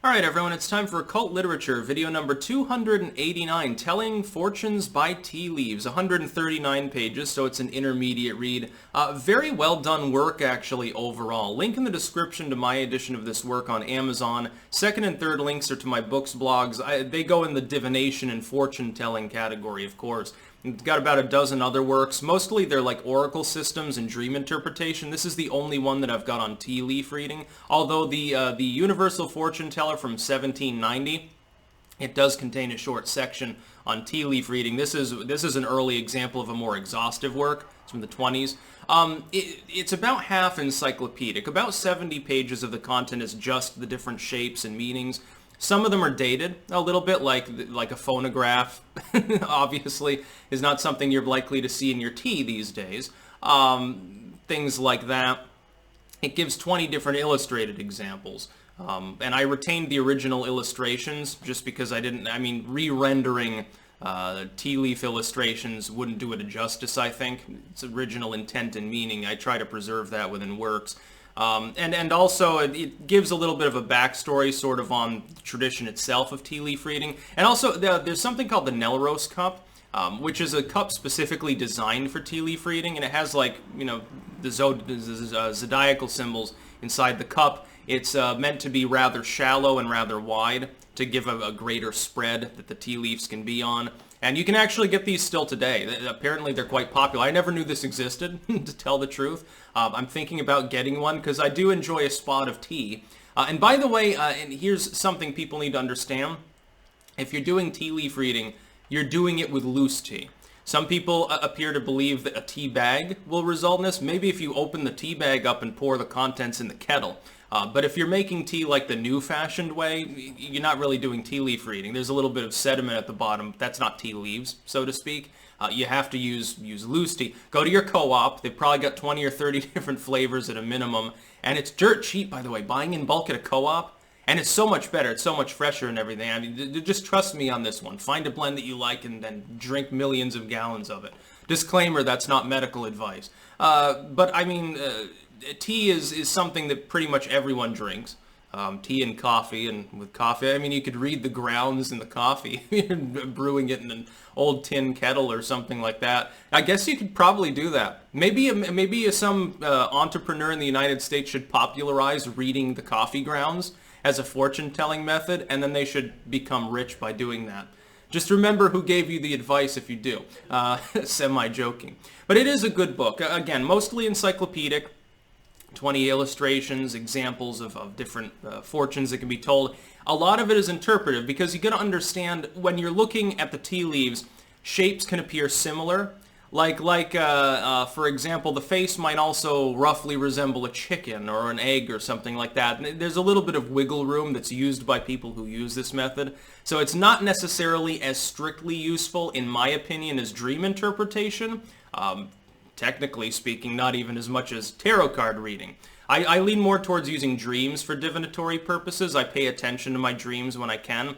Alright everyone, it's time for Occult Literature, video number 289, Telling Fortunes by Tea Leaves, 139 pages, so it's an intermediate read. Very well done work, actually, overall. Link in the description to my edition of this work on Amazon. Second and third links are to my books blogs. They go in the divination and fortune-telling category, of course. It's got about a dozen other works. Mostly they're like oracle systems and dream interpretation. This is the only one that I've got on tea leaf reading. Although the Universal Fortune Teller from 1790, it does contain a short section on tea leaf reading. This is an early example of a more exhaustive work. It's from the 20s. It's about half encyclopedic. About 70 pages of the content is just the different shapes and meanings. Some of them are dated a little bit, like a phonograph, obviously, is not something you're likely to see in your tea these days. Things like that. It gives 20 different illustrated examples. And I retained the original illustrations just because re-rendering tea leaf illustrations wouldn't do it a justice, I think. Its original intent and meaning, I try to preserve that within works. And also it gives a little bit of a backstory sort of on the tradition itself of tea leaf reading. And also there's something called the Nelros cup, which is a cup specifically designed for tea leaf reading, and it has the zodiacal symbols inside the cup. It's meant to be rather shallow and rather wide to give a greater spread that the tea leaves can be on. And you can actually get these still today. Apparently they're quite popular. I never knew this existed, to tell the truth. I'm thinking about getting one because I do enjoy a spot of tea. And by the way, and here's something people need to understand. If you're doing tea leaf reading, you're doing it with loose tea. Some people appear to believe that a tea bag will result in this. Maybe if you open the tea bag up and pour the contents in the kettle. But if you're making tea like the new-fashioned way, you're not really doing tea leaf reading. There's a little bit of sediment at the bottom. That's not tea leaves, so to speak. You have to use loose tea. Go to your co-op. They've probably got 20 or 30 different flavors at a minimum. And it's dirt cheap, by the way, buying in bulk at a co-op. And it's so much better. It's so much fresher and everything. I mean, just trust me on this one. Find a blend that you like and then drink millions of gallons of it. Disclaimer, that's not medical advice. But I mean, tea is something that pretty much everyone drinks. Tea and coffee, and with coffee, I mean, you could read the grounds in the coffee, brewing it in an old tin kettle or something like that. I guess you could probably do that. Maybe some entrepreneur in the United States should popularize reading the coffee grounds as a fortune-telling method, and then they should become rich by doing that. Just remember who gave you the advice if you do. Semi-joking. But it is a good book. Again, mostly encyclopedic. 20 illustrations, examples of different fortunes that can be told. A lot of it is interpretive because you got to understand when you're looking at the tea leaves, shapes can appear similar. For example, the face might also roughly resemble a chicken or an egg or something like that. There's a little bit of wiggle room that's used by people who use this method. So it's not necessarily as strictly useful, in my opinion, as dream interpretation. Technically speaking, not even as much as tarot card reading. I lean more towards using dreams for divinatory purposes. I pay attention to my dreams when I can.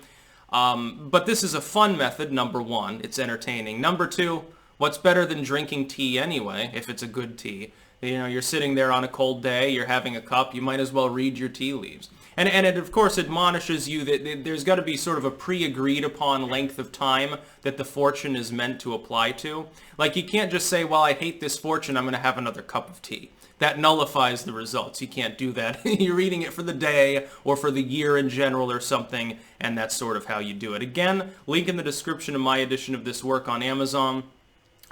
But this is a fun method, number one. It's entertaining. Number two, what's better than drinking tea anyway, if it's a good tea? You know, you're sitting there on a cold day, you're having a cup, you might as well read your tea leaves. And it, of course, admonishes you that there's got to be sort of a pre-agreed upon length of time that the fortune is meant to apply to. Like, you can't just say, well, I hate this fortune, I'm going to have another cup of tea. That nullifies the results. You can't do that. You're reading it for the day or for the year in general or something, and that's sort of how you do it. Again, link in the description of my edition of this work on Amazon.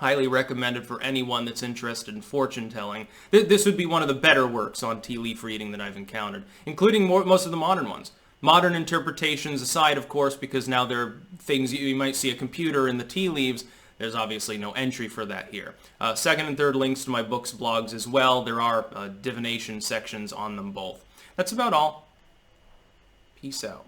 Highly recommended for anyone that's interested in fortune telling. This would be one of the better works on tea leaf reading that I've encountered, including most of the modern ones. Modern interpretations aside, of course, because now there are things you might see a computer in the tea leaves. There's obviously no entry for that here. Second and third links to my books, blogs as well. There are divination sections on them both. That's about all. Peace out.